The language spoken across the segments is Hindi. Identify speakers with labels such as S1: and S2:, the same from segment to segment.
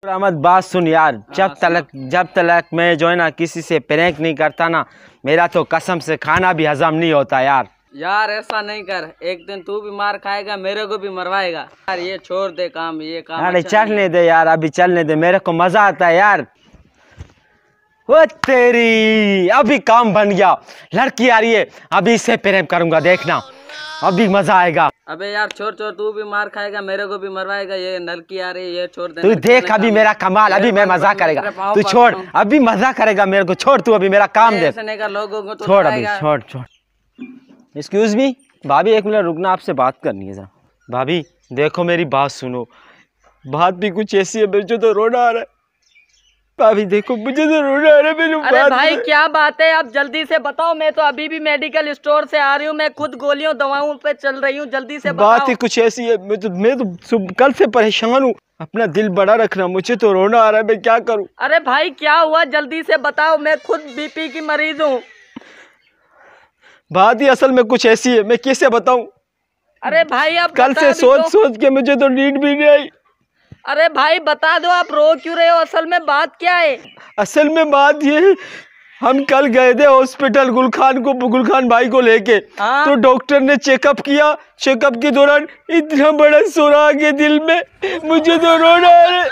S1: अहमद बात सुन यार, जब तक मैं जो है ना किसी से प्रैंक नहीं करता ना, मेरा तो कसम से खाना भी हजम नहीं होता यार।
S2: यार ऐसा नहीं कर, एक दिन तू भी मार खाएगा, मेरे को भी मरवाएगा यार। ये छोड़ दे काम, ये काम
S1: अरे
S2: अच्छा
S1: चलने दे यार, अभी चलने दे, मेरे को मजा आता है यार। वो तेरी अभी काम बन गया, लड़की आ रही है, अभी इससे प्रेम करूंगा, देखना अभी मजा आएगा।
S2: अबे यार छोड़ छोड़, तू भी मार खाएगा, मेरे को भी मरवाएगा। ये लड़की आ रही है, ये छोड़ दे।
S1: तू देख अभी मेरा कमाल, अभी मैं मजा करेगा, तू छोड़, अभी मजा करेगा, मेरे को छोड़, तू अभी मेरा काम दे।
S2: ऐसे नहीं कर, लोगों को
S1: छोड़ अभी, छोड़ छोड़। एक्सक्यूज मी भाभी, एक मिनट रुकना, आपसे बात करनी है जरा। भाभी देखो मेरी बात सुनो, बात भी कुछ ऐसी है, मुझे तो रोना आ रहा है। भाभी देखो मुझे तो रोना आ रहा है मेरी
S2: अरे
S1: बात
S2: भाई
S1: में।
S2: क्या बात है, आप जल्दी से बताओ। मैं तो अभी भी मेडिकल स्टोर से आ रही हूँ, मैं खुद गोलियों दवाओं पे चल रही हूँ, जल्दी से बताओ।
S1: बात ही कुछ ऐसी है, मैं तो कल से परेशान हूँ, अपना दिल बड़ा रखना, मुझे तो रोना आ रहा है, मैं क्या करूँ।
S2: अरे भाई क्या हुआ, जल्दी से बताओ, मैं खुद बीपी की मरीज हूँ।
S1: बात ही असल में कुछ ऐसी है, मैं कैसे बताऊँ।
S2: अरे भाई आप
S1: कल से सोच के मुझे तो नींद भी नहीं आई।
S2: अरे भाई बता दो, आप रो क्यों रहे हो, असल में बात क्या है?
S1: असल में बात ये है, हम कल गए थे हॉस्पिटल गुलखान भाई को लेके।
S2: हाँ?
S1: तो डॉक्टर ने चेकअप किया, चेकअप के दौरान इतना बड़ा सुराग है दिल में, मुझे तो रोना आ रहा है।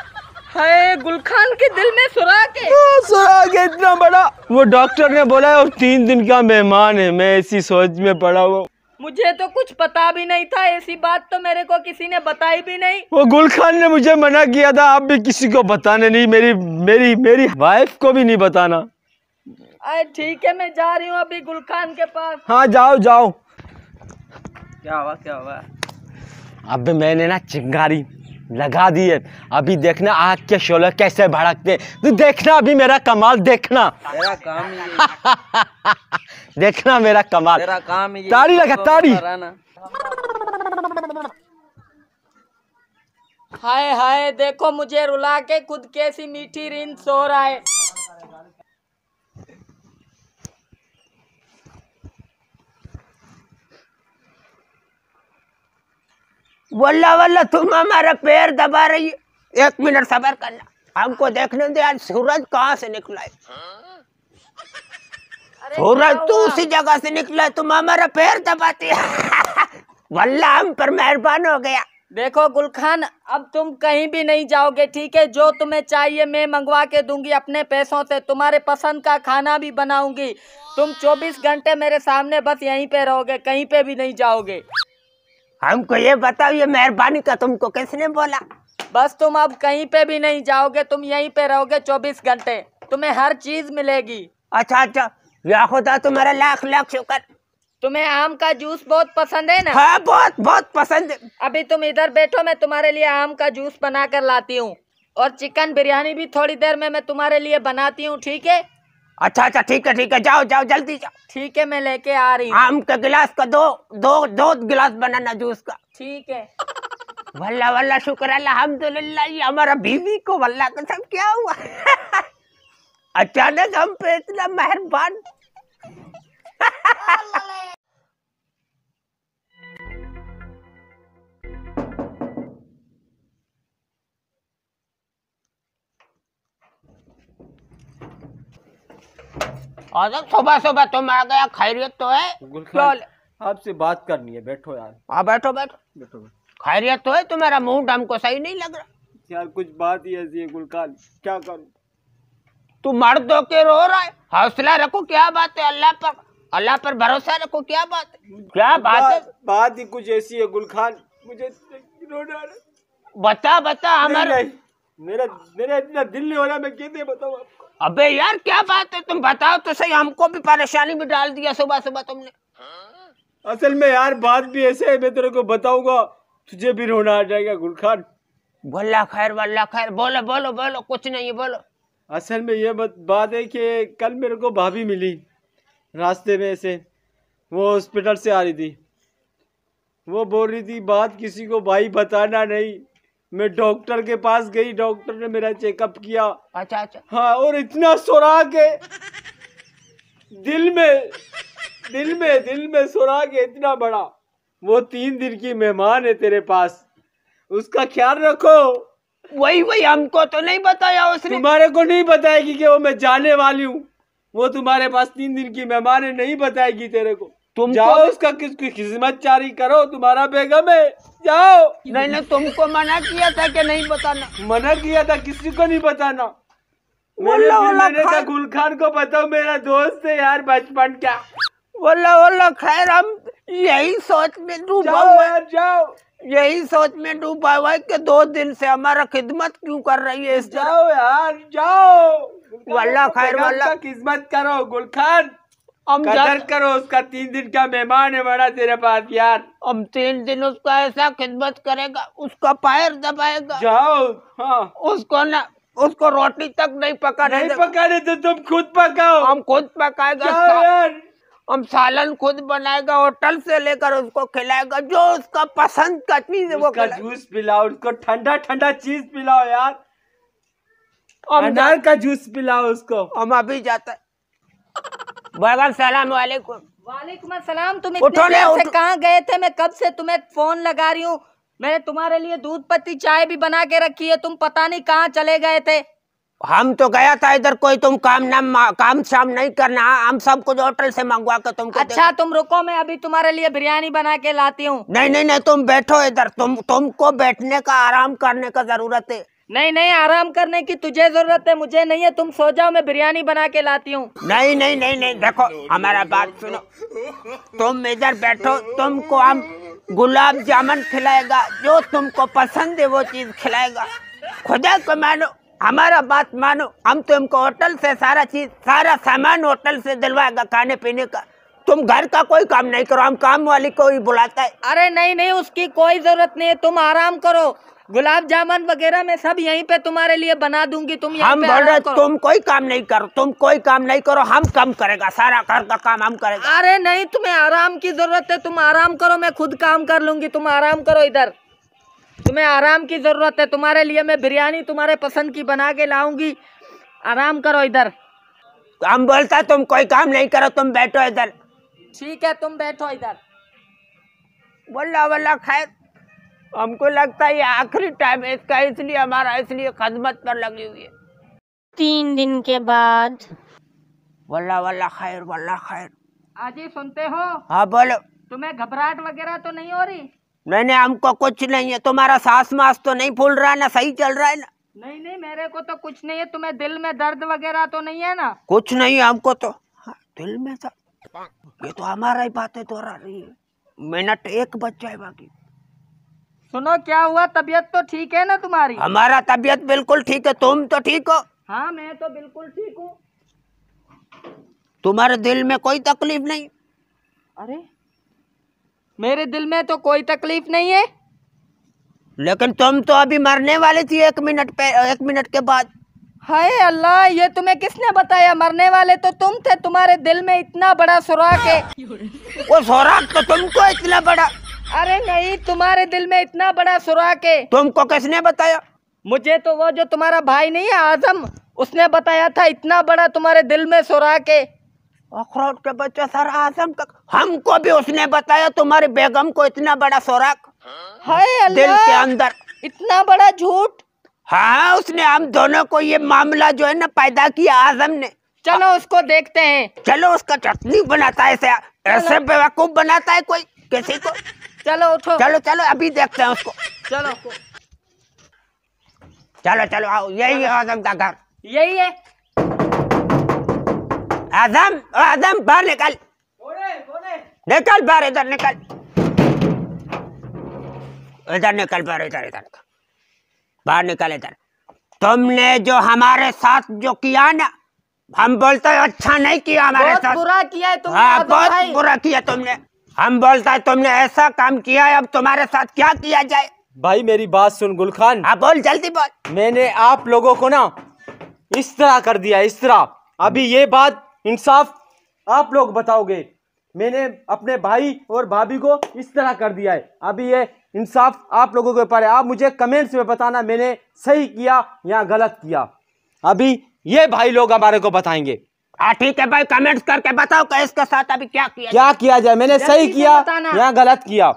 S2: हाय, गुलखान के दिल में सुराग है?
S1: सुराग है इतना बड़ा, वो डॉक्टर ने बोला है और 3 दिन का मेहमान है। मैं ऐसी सोच में पड़ा हुआ।
S2: मुझे तो कुछ पता भी नहीं था, ऐसी बात तो मेरे को किसी ने बताई भी नहीं।
S1: वो गुलखान ने मुझे मना किया था, आप भी किसी को बताने नहीं, मेरी वाइफ को भी नहीं बताना।
S2: अरे ठीक है, मैं जा रही हूँ अभी गुलखान के पास।
S1: हाँ जाओ जाओ।
S2: क्या हुआ?
S1: अब मैंने ना चिंगारी लगा दी है, अभी देखना आग के शोले कैसे भड़कते, तू देखना अभी मेरा कमाल, देखना
S2: तेरा काम ही
S1: देखना मेरा कमाल,
S2: तेरा काम ही
S1: ताड़ी लगा ताड़ी।
S2: हाय हाय, देखो मुझे रुला के खुद कैसी मीठी रींद सो रहा है।
S3: वल्ला वल्ला तुम हमारा पैर दबा रही है, 1 मिनट सब्र करना, हमको देखने दे आज सूरज कहाँ से निकला है। सूरज तो उसी जगह से निकला है, तुम हमारा पैर दबाती है। वल्ला हम पर मेहरबान हो गया।
S2: देखो गुलखान, अब तुम कहीं भी नहीं जाओगे, ठीक है? जो तुम्हें चाहिए मैं मंगवा के दूंगी अपने पैसों से, तुम्हारे पसंद का खाना भी बनाऊंगी। तुम 24 घंटे मेरे सामने बस यहीं पे रहोगे, कहीं पे भी नहीं जाओगे।
S3: हमको ये बताओ, ये मेहरबानी का तुमको किसने बोला?
S2: बस तुम अब कहीं पे भी नहीं जाओगे, तुम यहीं पे रहोगे 24 घंटे, तुम्हें हर चीज मिलेगी।
S3: अच्छा अच्छा, या खुदा तुम्हारा लाख लाख शुक्र।
S2: तुम्हें आम का जूस बहुत पसंद है ना?
S3: हाँ बहुत बहुत पसंद है।
S2: अभी तुम इधर बैठो, मैं तुम्हारे लिए आम का जूस बना कर लाती हूँ, और चिकन बिरयानी भी थोड़ी देर में मैं तुम्हारे लिए बनाती हूँ, ठीक है?
S3: अच्छा अच्छा ठीक है, जाओ जाओ जल्दी जाओ।
S2: ठीक है, मैं लेके आ रही हूँ।
S3: आम का गिलास का दो गिलास बनाना जूस का।
S2: ठीक है।
S3: वल्ला वल्ला शुक्र अल्हम्दुलिल्लाह, ये हमारा बीवी को वल्ला कसम क्या हुआ। अचानक हम पे इतना मेहरबान। और सुबह सुबह तुम आ गया, खैरियत तो है?
S1: गुलखान आपसे बात करनी है, बैठो यार।
S3: हाँ बैठो बैठो
S1: बैठो
S3: खैरियत तो है? तुम्हारा मूड हमको सही नहीं लग रहा
S1: यार, कुछ बात ही ऐसी है गुलखान, क्या करूं।
S3: तू मर्द होके रो रहा है, हौसला रखो, क्या बात है, अल्लाह पर भरोसा रखो, क्या बात है, क्या बात है?
S1: बात ही कुछ ऐसी है गुलखान, मुझे रोना आ रहा है।
S3: बता हमारा।
S1: मेरा इतना दिल नहीं हो रहा, मैं कैसे बताऊं आपको।
S3: अबे यार क्या बात है, तुम बताओ तो सही, हमको भी परेशानी में डाल दिया सुबह सुबह तुमने।
S1: असल में यार बात भी ऐसे है, मैं तेरे को बताऊंगा तुझे भी रोना आ जाएगा गुलखान।
S3: वल्ला खैर बोलो बोलो बोलो, कुछ नहीं बोलो।
S1: असल में ये बात है कि कल मेरे को भाभी मिली रास्ते में से, वो हॉस्पिटल से आ रही थी, वो बोल रही थी बात किसी को भाई बताना नहीं। मैं डॉक्टर के पास गई, डॉक्टर ने मेरा चेकअप किया।
S3: अच्छा
S1: हाँ, और इतना सुराग है दिल में सुराग है इतना बड़ा। वो 3 दिन की मेहमान है तेरे पास, उसका ख्याल रखो।
S3: वही वही हमको तो नहीं बताया उसने।
S1: तुम्हारे को नहीं बताएगी कि वो मैं जाने वाली हूँ, वो तुम्हारे पास 3 दिन की मेहमान है, नहीं बताएगी तेरे को। तुम जाओ उसका किसकी खिदमत जारी करो, तुम्हारा बेगम है, जाओ।
S3: नहीं नहीं, तुमको मना किया था कि नहीं बताना।
S1: मना किया था, किसी को नहीं बताना। मैंने कहा गुलखान को बताओ, मेरा दोस्त है यार बचपन का।
S3: वल्ला खैर हम यही सोच में डूबा हुआ है,
S1: जाओ
S3: यही सोच में डूबा हुआ है कि 2 दिन से हमारा खिदमत क्यों कर रही है इस
S1: जाओ यार जाओ।
S3: वल्ला खैर वल्ला
S1: खिदमत करो गुलखान,
S3: हम
S1: कदर करो उसका। 3 दिन का मेहमान है बड़ा तेरे पास यार।
S3: हम 3 दिन उसका ऐसा खिदमत करेगा, उसका पैर दबाएगा।
S1: जाओ। हाँ
S3: उसको रोटी तक नहीं
S1: पकाने तो तुम खुद पकाओ।
S3: हम खुद पकाएगा
S1: यार।
S3: हम सालन खुद बनाएगा, होटल से लेकर उसको खिलाएगा, जो उसका पसंद का चीज है वो
S1: जूस पिलाओ उसको, ठंडा ठंडा चीज पिलाओ यार। अनार का जूस पिलाओ उसको।
S3: हम अभी जाते हैं। सलाम वालेकुम।
S2: वालेकुम अस्सलाम। तुम इतने देर से कहाँ गए थे? मैं कब से तुम्हें फोन लगा रही हूँ। मैंने तुम्हारे लिए दूध पत्ती चाय भी बना के रखी है, तुम पता नहीं कहाँ चले गए थे।
S3: हम तो गया था इधर, कोई तुम काम शाम नहीं करना, हम सब कुछ होटल से मंगवा कर तुमको।
S2: अच्छा तुम रुको, मैं अभी तुम्हारे लिए बिरयानी बना के लाती हूँ।
S3: नहीं तुम बैठो इधर, तुमको बैठने का आराम करने का जरूरत है।
S2: नहीं आराम करने की तुझे जरूरत है, मुझे नहीं है। तुम सो जाओ, मैं बिरयानी बना के लाती हूँ।
S3: नहीं देखो हमारा बात सुनो, तुम इधर बैठो, तुमको हम गुलाब जामुन खिलाएगा, जो तुमको पसंद है वो चीज खिलाएगा। खुदा को मानो, हमारा बात मानो, हम तुमको होटल से सारा सामान होटल से दिलवाएगा खाने पीने का। तुम घर का कोई काम नहीं करो, हम काम वाली को ही बुलाता है।
S2: अरे नहीं उसकी कोई जरूरत नहीं है, तुम आराम करो। गुलाब जामुन वगैरह मैं सब यहीं पे तुम्हारे लिए बना दूंगी, तुम यहीं
S3: हम बोल रहे तुम कोई काम नहीं करो, हम काम करेगा, सारा घर का काम हम करेगा।
S2: अरे नहीं, तुम्हें आराम की जरूरत है, तुम आराम करो, मैं खुद काम कर लूंगी। तुम आराम करो इधर, तुम्हें आराम की जरूरत है। तुम्हारे लिए मैं बिरयानी तुम्हारे पसंद की बना के लाऊंगी, आराम करो इधर।
S3: हम बोलता तुम कोई काम नहीं करो, तुम बैठो इधर।
S2: ठीक है तुम बैठो इधर।
S3: वल्ला खैर, हमको लगता है ये आखिरी टाइम है इसका, इसलिए खदमत पर लगी हुई है।
S4: 3 दिन के बाद।
S3: वल्ला खैर।
S2: आजी सुनते हो?
S3: हाँ बोलो।
S2: तुम्हें घबराहट वगैरह तो नहीं हो रही?
S3: नहीं हमको कुछ नहीं है। तुम्हारा सांस मास तो नहीं फूल रहा है ना, सही चल रहा है ना?
S2: नहीं मेरे को तो कुछ नहीं है। तुम्हें दिल में दर्द वगैरह तो नहीं है ना?
S3: कुछ नहीं है हमको तो। हाँ, दिल में दर्द, ये तो हमारा ही बातें दोहरा रही है। मिनट 1 बज जाए बाकी।
S2: सुनो क्या हुआ, तबीयत तो ठीक है ना तुम्हारी?
S3: हमारा तबीयत बिल्कुल ठीक है, तुम तो ठीक हो?
S2: हाँ मैं तो बिल्कुल ठीक हूँ।
S3: तुम्हारे दिल में कोई तकलीफ नहीं?
S2: अरे मेरे दिल में तो कोई तकलीफ नहीं है।
S3: लेकिन तुम तो अभी मरने वाली थी 1 मिनट के बाद।
S2: हाय अल्लाह, ये तुम्हें किसने बताया? मरने वाले तो तुम थे, तुम्हारे दिल में इतना बड़ा सुराख है।
S3: वो सुराख तो तुमको इतना बड़ा?
S2: अरे नहीं, तुम्हारे दिल में इतना बड़ा सुराख है।
S3: तुमको किसने बताया?
S2: मुझे तो वो जो तुम्हारा भाई नहीं है आजम, उसने बताया था, इतना बड़ा तुम्हारे दिल में सुराख है।
S3: अखरोट के बच्चा सर आजम का, हमको भी उसने बताया तुम्हारी बेगम को इतना बड़ा सुराख।
S2: हाय अल्लाह,
S3: दिल के अंदर
S2: इतना बड़ा झूठ।
S3: हाँ, उसने हम दोनों को ये मामला जो है ना पैदा किया आजम ने।
S2: चलो उसको देखते हैं।
S3: चलो, उसका चटनी बनाता है ऐसे बेवकूफ बनाता है कोई किसी को।
S2: चलो उठो।
S3: चलो अभी देखते हैं उसको। चलो आओ, यही है आजम का घर।
S2: यही है
S3: आजम बाहर निकल। निकल बाहर, इधर निकल बाहर निकल इधर। तुमने जो हमारे साथ जो किया ना, हम बोलते हैं अच्छा नहीं किया हमारे साथ,
S2: बुरा किया है तुमने।
S3: हाँ, बहुत बुरा किया तुमने। हम बोलता है तुमने ऐसा काम किया है, अब तुम्हारे साथ क्या किया जाए?
S1: भाई मेरी बात सुन गुलखान।
S3: हाँ बोल, जल्दी बोल।
S1: मैंने आप लोगों को ना इस तरह कर दिया, इस तरह। अभी ये बात इंसाफ आप लोग बताओगे। मैंने अपने भाई और भाभी को इस तरह कर दिया है, अभी ये इंसाफ आप लोगों के ऊपर है। आप मुझे कमेंट्स में बताना मैंने सही किया या गलत किया। अभी ये भाई लोग हमारे को बताएंगे।
S3: हाँ ठीक है भाई, कमेंट्स करके बताओ कि इसके साथ अभी क्या किया
S1: जाए, मैंने सही किया या गलत किया।